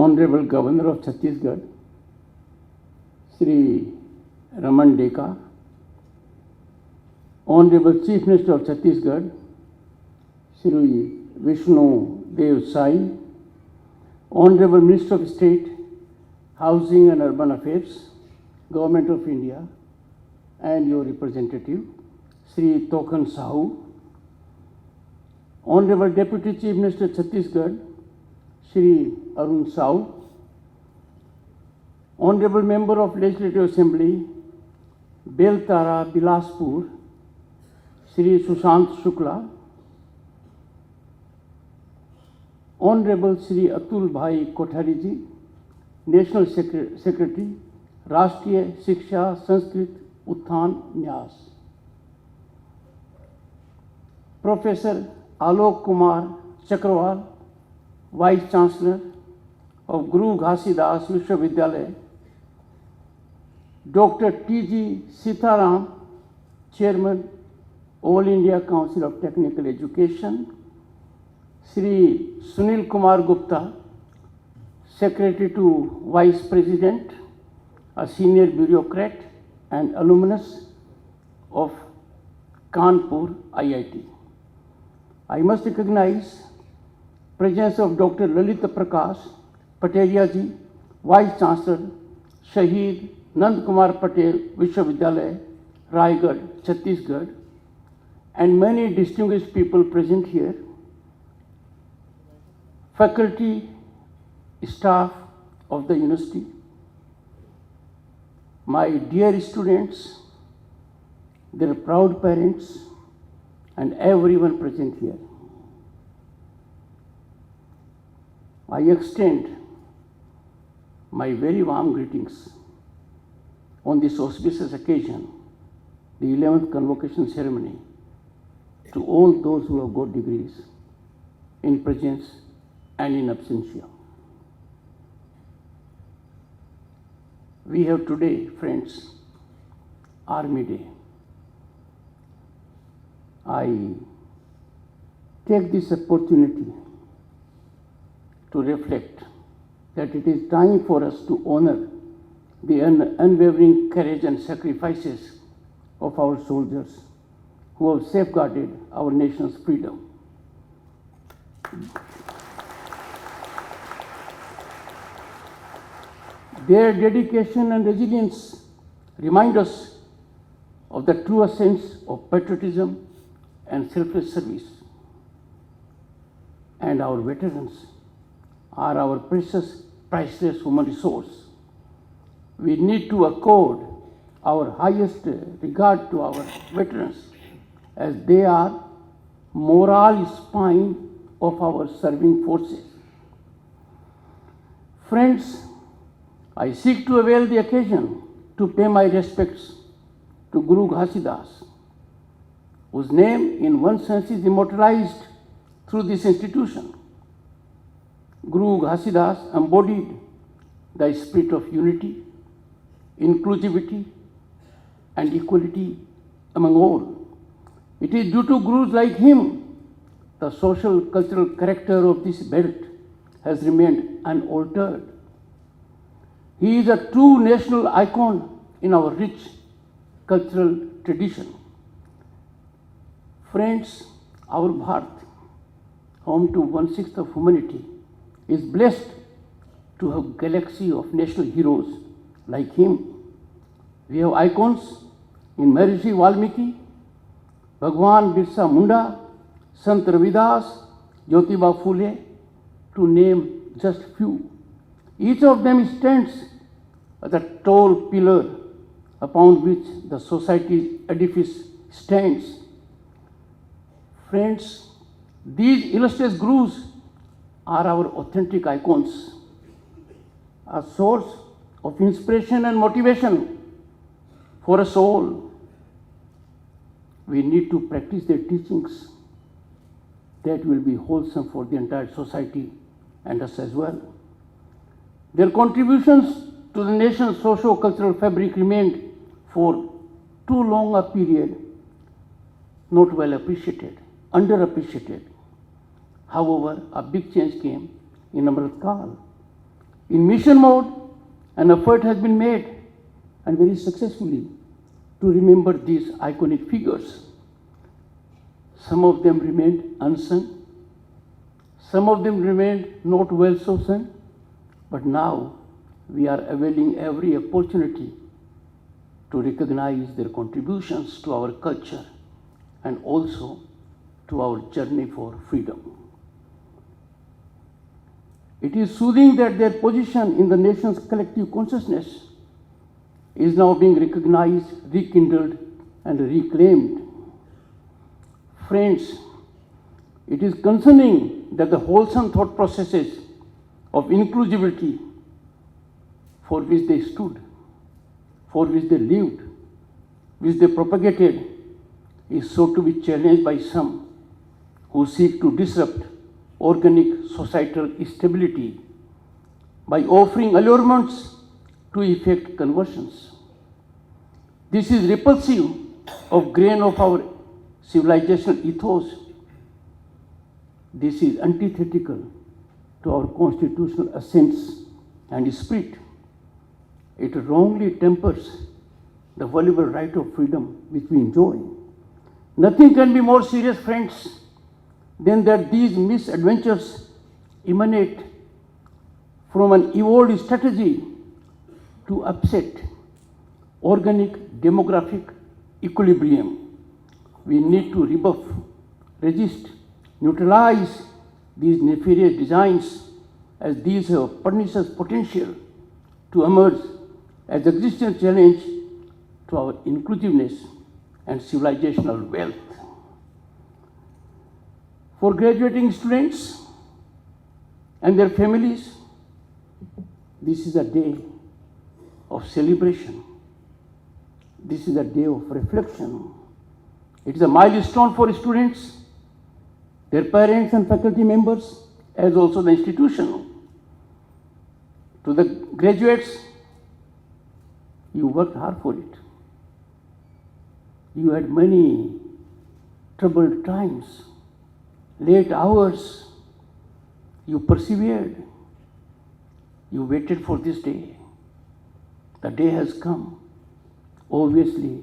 Honorable Governor of Chhattisgarh, Shri Raman Deka, Honorable Chief Minister of Chhattisgarh, Shri Vishnu Dev Sai, Honorable Minister of State, Housing and Urban Affairs, Government of India, and your representative, Shri Tokan Sahu, Honorable Deputy Chief Minister Chhattisgarh, Shri Arun Sahu, Honorable Member of Legislative Assembly, Beltara Bilaspur, Shri Sushant Shukla, Honorable Shri Atul Bhai Kothari ji, National Secretary, Rashtriya Shiksha Sanskrit Uthan Nyas, Professor Alok Kumar Chakrawal, Vice Chancellor of Guru Ghasidas Vishwavidyalaya, Dr. T.G. Sitaram, Chairman, All India Council of Technical Education, Shri Sunil Kumar Gupta, Secretary to Vice President, a senior bureaucrat and alumnus of Kanpur IIT. I must recognize presence of Dr. Lalita Prakash Patelia ji, Vice Chancellor, Shaheed Nand Kumar Patel Vishwavidyalaya, Raigad, Chhattisgarh, and many distinguished people present here, faculty, staff of the university, my dear students, their proud parents, and everyone present here. I extend my very warm greetings on this auspicious occasion, the 11th convocation ceremony, to all those who have got degrees in presence and in absentia. We have today, friends, Army Day. I take this opportunity to reflect that it is time for us to honor the unwavering courage and sacrifices of our soldiers who have safeguarded our nation's freedom. Their dedication and resilience remind us of the true sense of patriotism and selfless service. And our veterans are our precious, priceless human resource. We need to accord our highest regard to our veterans, as they are moral spine of our serving forces. Friends, I seek to avail the occasion to pay my respects to Guru Ghasidas, whose name in one sense is immortalized through this institution. Guru Ghasidas embodied the spirit of unity, inclusivity, and equality among all. It is due to gurus like him the social cultural character of this belt has remained unaltered. He is a true national icon in our rich cultural tradition. Friends, our Bharat, home to 1/6 of humanity, is blessed to have a galaxy of national heroes like him. We have icons in Maharishi Valmiki, Bhagwan Birsa Munda, Sant Ravidas, Jyotiba Phule, to name just few. Each of them stands as a tall pillar upon which the society's edifice stands. Friends, these illustrious gurus are our authentic icons, a source of inspiration and motivation for us all. We need to practice their teachings that will be wholesome for the entire society and us as well. Their contributions to the nation's socio-cultural fabric remained for too long a period not well appreciated, underappreciated. However, a big change came in Amrit Kal. In mission mode, an effort has been made, and very successfully, to remember these iconic figures. Some of them remained unsung, some of them remained not well chosen, but now we are availing every opportunity to recognize their contributions to our culture and also to our journey for freedom. It is soothing that their position in the nation's collective consciousness is now being recognized, rekindled, and reclaimed. Friends, it is concerning that the wholesome thought processes of inclusivity for which they stood, for which they lived, which they propagated, is so to be challenged by some who seek to disrupt organic societal stability by offering allurements to effect conversions. This is repulsive of grain of our civilizational ethos. This is antithetical to our constitutional essence and spirit. It wrongly tempers the valuable right of freedom which we enjoy. Nothing can be more serious, friends, than that these misadventures emanate from an evolved strategy to upset organic demographic equilibrium. We need to rebuff, resist, neutralize these nefarious designs, as these have pernicious potential to emerge as existential challenge to our inclusiveness and civilizational wealth. For graduating students and their families, this is a day of celebration. This is a day of reflection. It is a milestone for students, their parents and faculty members, as also the institution. To the graduates, you worked hard for it. You had many troubled times, late hours. You persevered. You waited for this day. The day has come. Obviously,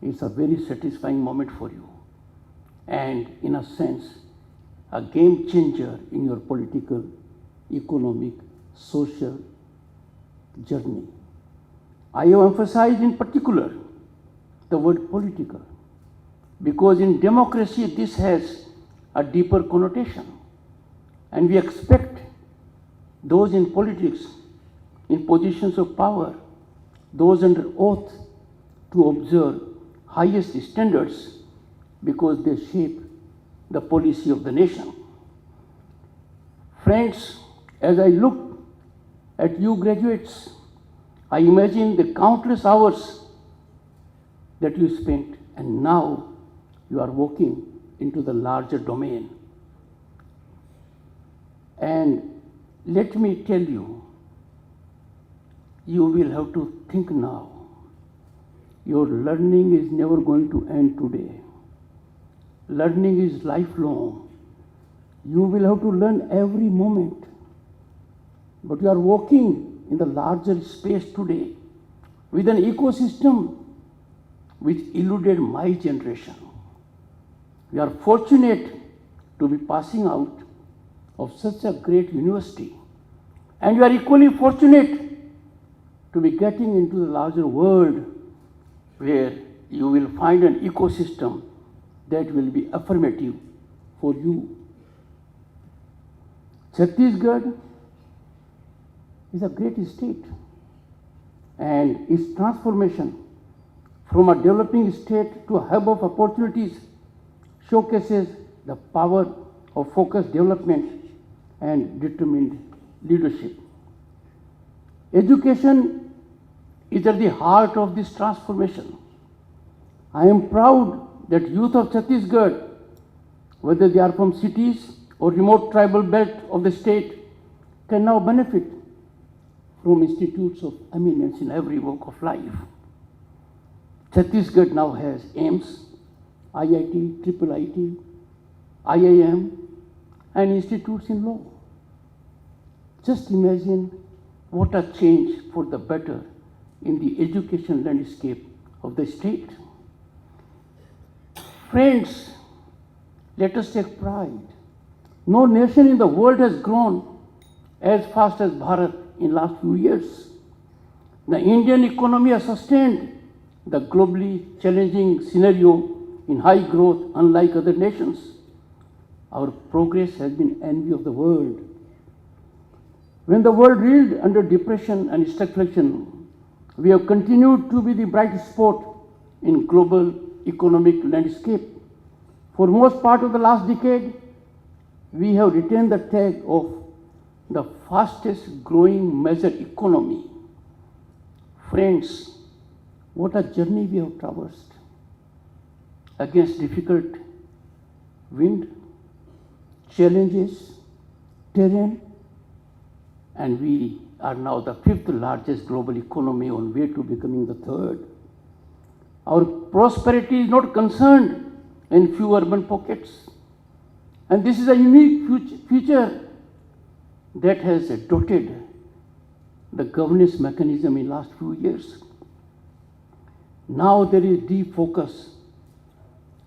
it's a very satisfying moment for you, and in a sense, a game changer in your political, economic, social journey. I have emphasized in particular the word political, because in democracy this has a deeper connotation, and we expect those in politics, in positions of power, those under oath, to observe highest standards because they shape the policy of the nation. Friends, as I look at you graduates, I imagine the countless hours that you spent, and now you are walking into the larger domain. And let me tell you, you will have to think now. Your learning is never going to end today. Learning is lifelong. You will have to learn every moment. But you are walking in the larger space today with an ecosystem which eluded my generation. We are fortunate to be passing out of such a great university. And you are equally fortunate to be getting into the larger world, where you will find an ecosystem that will be affirmative for you. Chhattisgarh is a great state, and its transformation from a developing state to a hub of opportunities showcases the power of focused development and determined leadership. Education is at the heart of this transformation. I am proud that youth of Chhattisgarh, whether they are from cities or remote tribal belt of the state, can now benefit from institutes of eminence in every walk of life. Chhattisgarh now has AIMS, IIT, IIIT, IIM, and institutes in law. Just imagine What a change for the better in the education landscape of the state. Friends, let us take pride. No nation in the world has grown as fast as Bharat in last few years. The Indian economy has sustained the globally challenging scenario in high growth unlike other nations. Our progress has been envy of the world. When the world reeled under depression and stagflation, we have continued to be the bright spot in global economic landscape. For most part of the last decade, we have retained the tag of the fastest growing major economy. Friends, what a journey we have traversed against difficult wind, challenges, terrain, and we are now the fifth largest global economy on way to becoming the third. Our prosperity is not concerned in few urban pockets. And this is a unique feature that has dotted the governance mechanism in last few years. Now there is deep focus,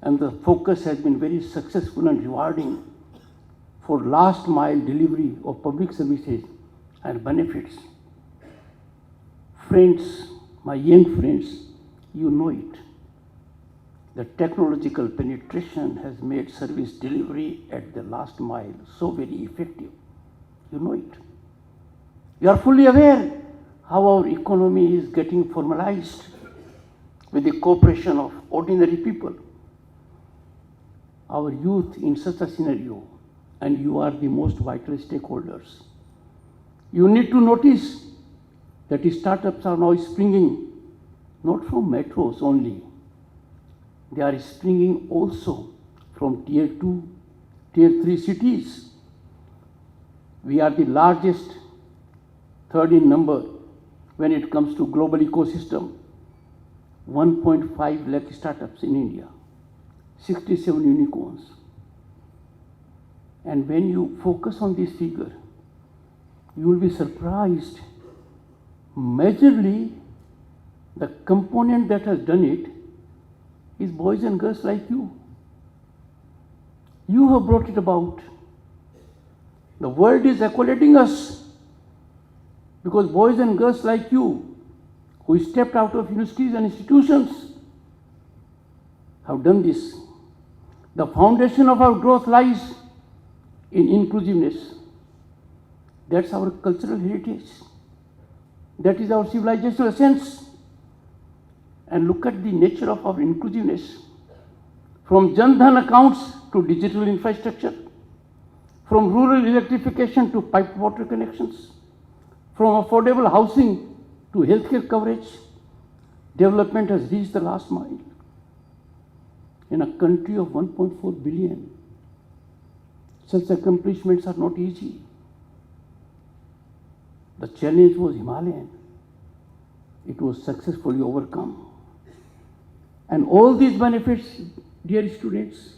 and the focus has been very successful and rewarding for last mile delivery of public services and benefits. Friends, my young friends, you know it. The technological penetration has made service delivery at the last mile so very effective. You know it. You are fully aware how our economy is getting formalized with the cooperation of ordinary people. Our youth in such a scenario, and you are the most vital stakeholders. You need to notice that startups are now springing not from metros only. They are springing also from tier 2, tier 3 cities. We are the largest, third in number when it comes to global ecosystem. 1.5 lakh startups in India, 67 unicorns. And when you focus on this figure, you will be surprised. Majorly, the component that has done it is boys and girls like you. You have brought it about. The world is accolading us because boys and girls like you, who stepped out of universities and institutions, have done this. The foundation of our growth lies in inclusiveness. That's our cultural heritage. That is our civilizational essence. And look at the nature of our inclusiveness. From Jan Dhan accounts to digital infrastructure, from rural electrification to piped water connections, from affordable housing to healthcare coverage, development has reached the last mile. In a country of 1.4 billion, such accomplishments are not easy. The challenge was Himalayan. It was successfully overcome. And all these benefits, dear students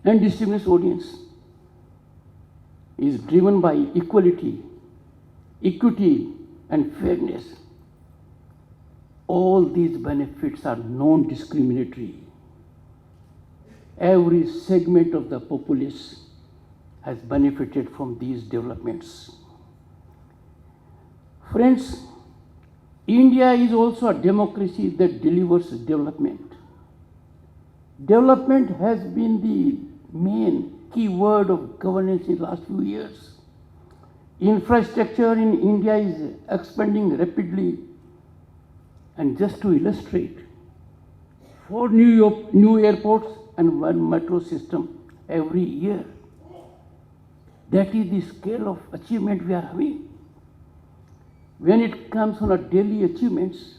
and distinguished audience, is driven by equality, equity, and fairness. All these benefits are non-discriminatory. Every segment of the populace has benefited from these developments. Friends, India is also a democracy that delivers development. Development has been the main key word of governance in the last few years. Infrastructure in India is expanding rapidly. And just to illustrate, 4 new airports and 1 metro system every year. That is the scale of achievement we are having. When it comes on a daily achievements,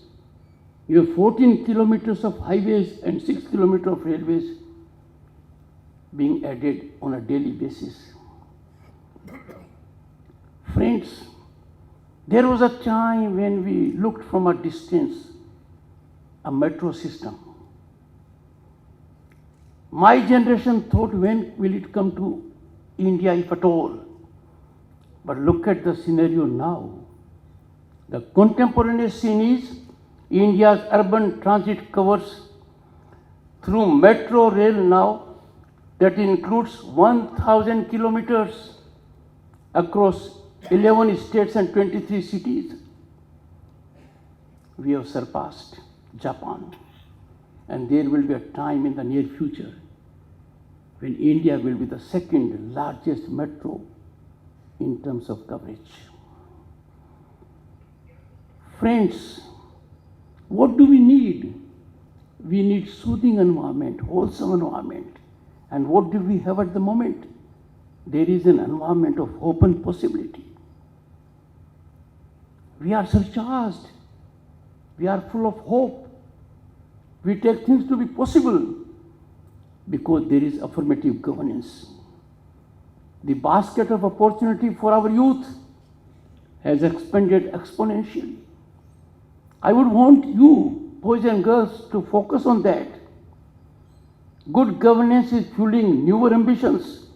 you have 14 kilometers of highways and 6 kilometers of railways being added on a daily basis. Friends, there was a time when we looked from a distance a metro system. My generation thought, when will it come to India, if at all? But look at the scenario now. The contemporaneous scene is India's urban transit covers through metro rail now that includes 1,000 kilometers across 11 states and 23 cities. We have surpassed Japan, and there will be a time in the near future when India will be the second largest metro in terms of coverage. Friends, what do we need? We need soothing environment, wholesome environment. And what do we have at the moment? There is an environment of hope and possibility. We are surcharged. We are full of hope. We take things to be possible because there is affirmative governance. The basket of opportunity for our youth has expanded exponentially. I would want you, boys and girls, to focus on that. Good governance is fueling newer ambitions.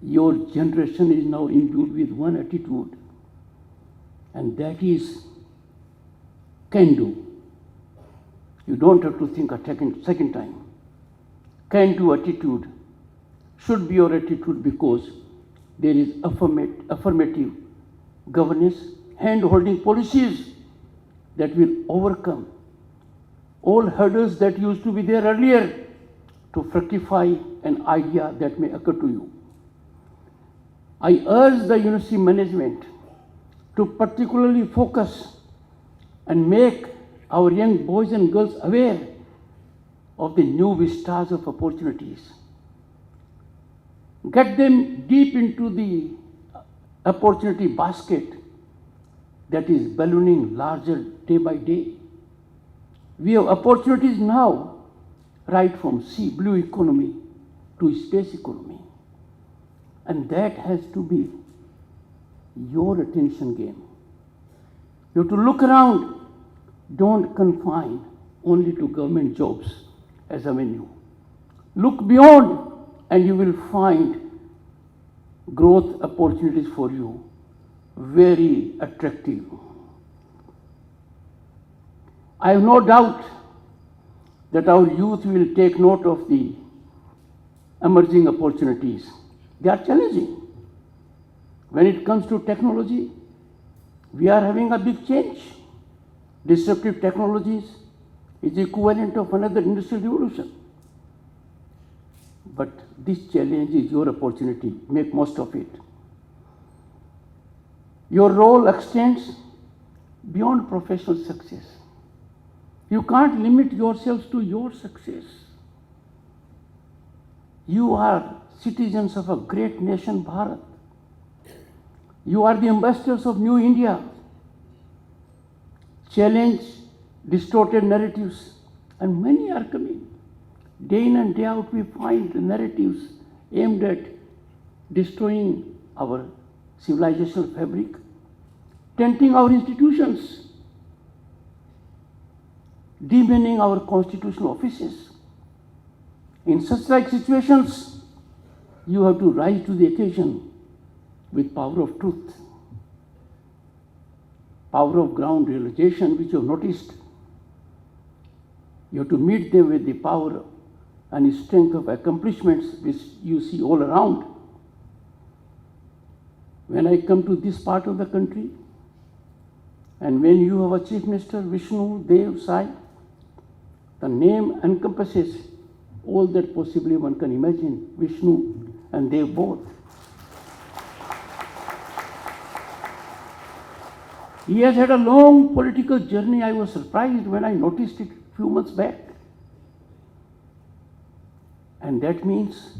Your generation is now imbued with one attitude, and that is can do. You don't have to think a second time. Can do attitude should be your attitude because there is affirmative governance, hand-holding policies that will overcome all hurdles that used to be there earlier to fructify an idea that may occur to you. I urge the university management to particularly focus and make our young boys and girls aware of the new vistas of opportunities. Get them deep into the opportunity basket that is ballooning larger day by day. We have opportunities now, right from sea blue economy to space economy. And that has to be your attention game. You have to look around. Don't confine only to government jobs as a menu. Look beyond and you will find growth opportunities for you very attractive. I have no doubt that our youth will take note of the emerging opportunities. They are challenging. When it comes to technology, we are having a big change. Disruptive technologies is equivalent of another industrial revolution. But this challenge is your opportunity. Make most of it. Your role extends beyond professional success. You can't limit yourselves to your success. You are citizens of a great nation, Bharat. You are the ambassadors of New India. Challenge distorted narratives, and many are coming. Day in and day out, we find narratives aimed at destroying our civilizational fabric, tainting our institutions, demeaning our constitutional offices. In such like situations, you have to rise to the occasion with power of truth, power of ground realization, which you have noticed. You have to meet them with the power and strength of accomplishments which you see all around. When I come to this part of the country, and when you have a Chief Minister, Vishnu, Dev, Sai, the name encompasses all that possibly one can imagine, Vishnu and Dev both. He has had a long political journey. I was surprised when I noticed it a few months back. And that means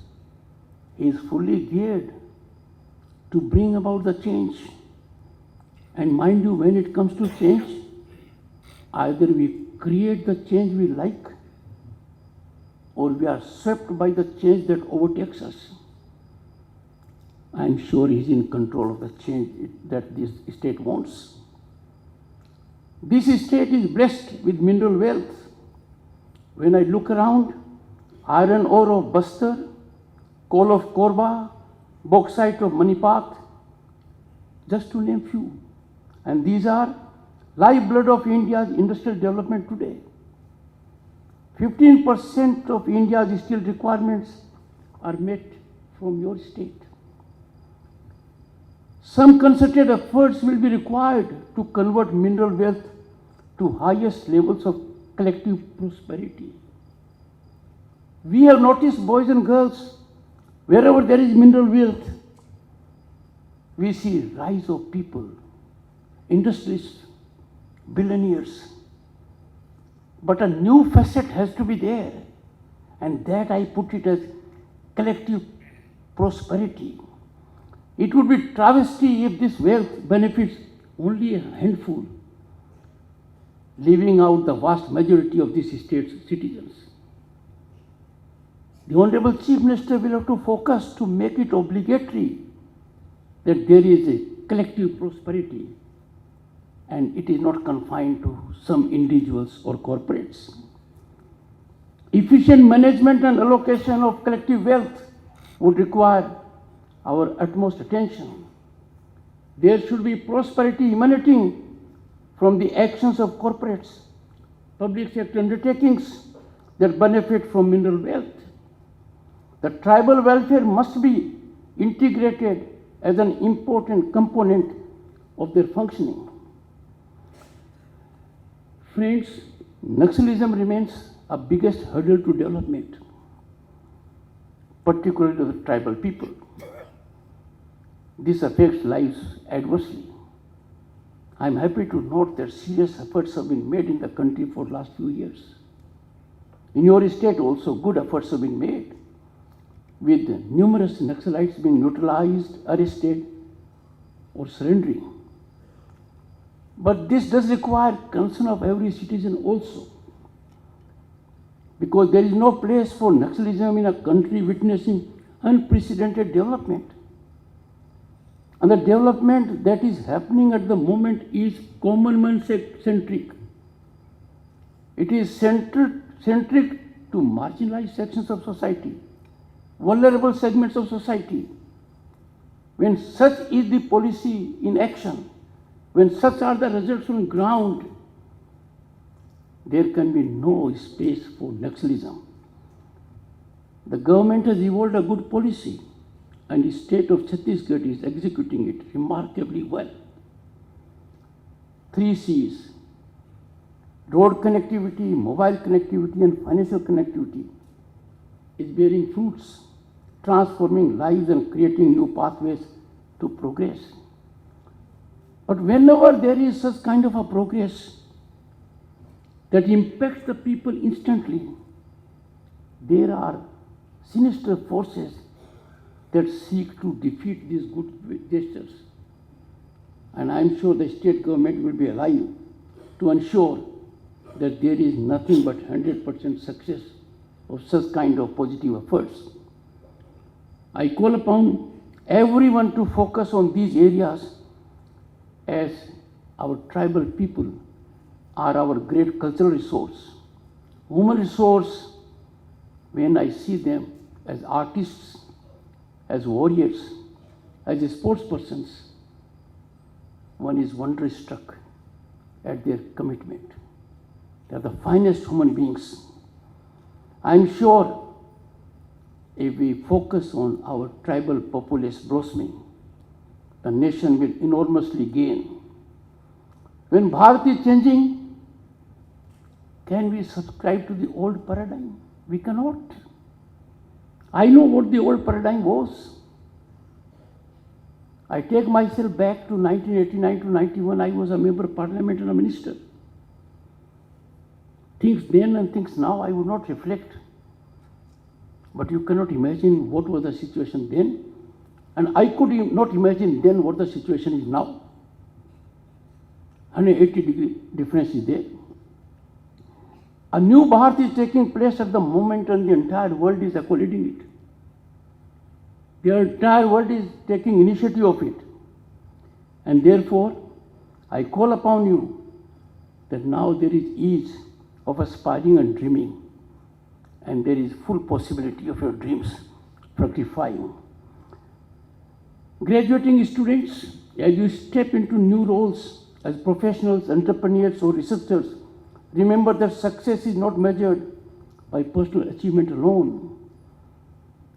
he is fully geared to bring about the change. And mind you, when it comes to change, either we create the change we like, or we are swept by the change that overtakes us. I am sure he is in control of the change that this state wants. This state is blessed with mineral wealth. When I look around, iron ore of Bastar, coal of Korba, bauxite of Manipat, just to name few. And these are lifeblood of India's industrial development today. 15% of India's steel requirements are met from your state. Some concerted efforts will be required to convert mineral wealth to highest levels of collective prosperity. We have noticed, boys and girls, wherever there is mineral wealth, we see rise of people, industrialists, billionaires. But a new facet has to be there, and that I put it as collective prosperity. It would be travesty if this wealth benefits only a handful, leaving out the vast majority of this state's citizens. The Honorable Chief Minister will have to focus to make it obligatory that there is a collective prosperity, and it is not confined to some individuals or corporates. Efficient management and allocation of collective wealth would require our utmost attention. There should be prosperity emanating from the actions of corporates, public sector undertakings that benefit from mineral wealth. The tribal welfare must be integrated as an important component of their functioning. Friends, Naxalism remains a biggest hurdle to development, particularly to the tribal people. This affects lives adversely. I am happy to note that serious efforts have been made in the country for the last few years. In your state also, good efforts have been made, with numerous Naxalites being neutralized, arrested, or surrendering. But this does require concern of every citizen also, because there is no place for Naxalism in a country witnessing unprecedented development. And the development that is happening at the moment is common man centric. It is centric to marginalized sections of society, vulnerable segments of society. When such is the policy in action, when such are the results on ground, there can be no space for Naxalism. The government has evolved a good policy, and the state of Chhattisgarh is executing it remarkably well. 3 C's: road connectivity, mobile connectivity, and financial connectivity is bearing fruits, transforming lives and creating new pathways to progress. But whenever there is such kind of a progress that impacts the people instantly, there are sinister forces that seek to defeat these good gestures. And I am sure the state government will be alive to ensure that there is nothing but 100% success of such kind of positive efforts. I call upon everyone to focus on these areas, as our tribal people are our great cultural resource, human resource. When I see them as artists, as warriors, as sportspersons, one is wondrously struck at their commitment. They are the finest human beings. I am sure if we focus on our tribal populace blossoming, the nation will enormously gain. When Bharat is changing, can we subscribe to the old paradigm? We cannot. I know what the old paradigm was. I take myself back to 1989 to 91. I was a member of parliament and a minister. Things then and things now I would not reflect. But you cannot imagine what was the situation then. And I could not imagine then what the situation is now. 180-degree difference is there. A new Bharat is taking place at the moment, and the entire world is accolading it. The entire world is taking initiative of it. And therefore, I call upon you that now there is ease of aspiring and dreaming, and there is full possibility of your dreams fructifying. Graduating students, as you step into new roles as professionals, entrepreneurs, or researchers, remember that success is not measured by personal achievement alone.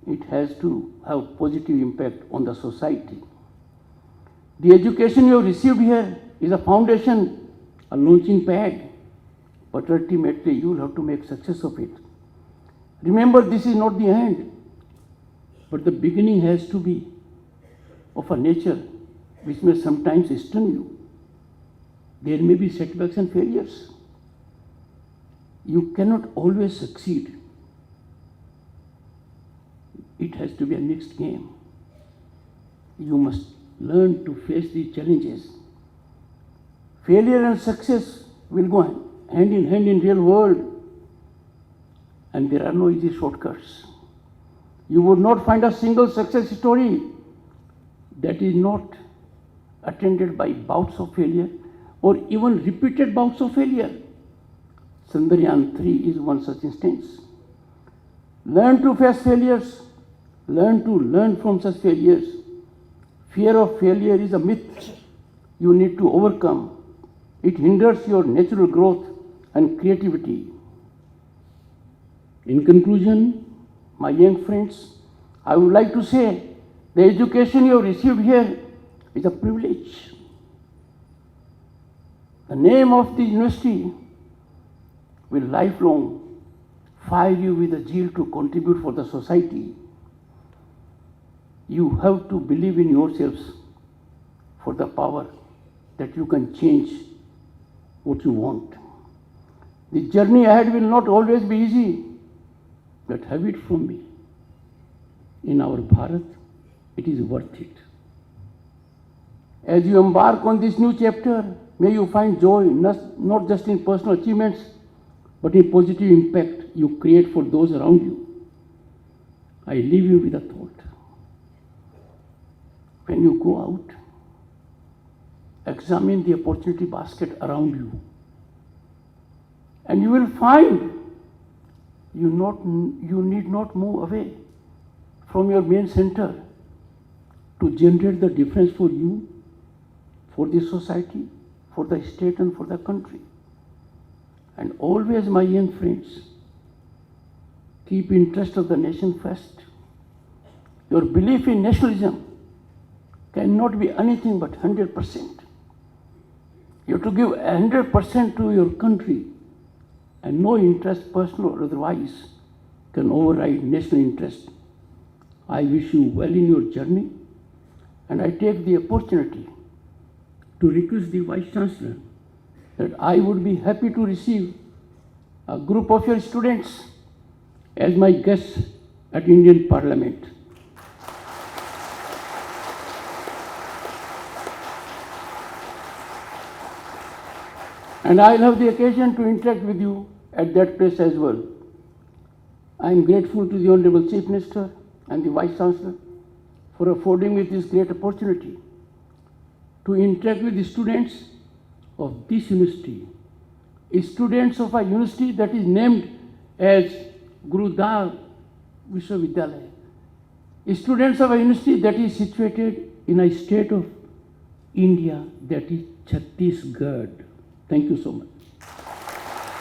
It has to have positive impact on the society. The education you have received here is a foundation, a launching pad, but ultimately you will have to make success of it. Remember, this is not the end, but the beginning has to be of a nature which may sometimes stun you. There may be setbacks and failures. You cannot always succeed. It has to be a mixed game. You must learn to face these challenges. Failure and success will go hand in hand in real world, and there are no easy shortcuts. You would not find a single success story that is not attended by bouts of failure or even repeated bouts of failure. Chandrayaan 3 is one such instance. Learn to face failures. Learn to learn from such failures. Fear of failure is a myth you need to overcome. It hinders your natural growth and creativity. In conclusion, my young friends, I would like to say the education you have received here is a privilege. The name of the university will lifelong fire you with a zeal to contribute for the society. You have to believe in yourselves for the power that you can change what you want. The journey ahead will not always be easy, but have it from me. In our Bharat, it is worth it. As you embark on this new chapter, may you find joy not just in personal achievements, but in positive impact you create for those around you. I leave you with a thought. When you go out, examine the opportunity basket around you, and you will find you need not move away from your main center to generate the difference for you, for the society, for the state, and for the country. And always, my young friends, keep interest of the nation first. Your belief in nationalism cannot be anything but 100%. You have to give 100% to your country, and no interest, personal or otherwise, can override national interest. I wish you well in your journey, and I take the opportunity to request the Vice Chancellor that I would be happy to receive a group of your students as my guests at Indian Parliament. And I'll have the occasion to interact with you at that place as well. I am grateful to the Honorable Chief Minister and the Vice Chancellor for affording me this great opportunity to interact with the students of this university, students of a university that is named as Guru Ghasidas Vishwavidyalaya, students of a university that is situated in a state of India that is Chhattisgarh. Thank you so much.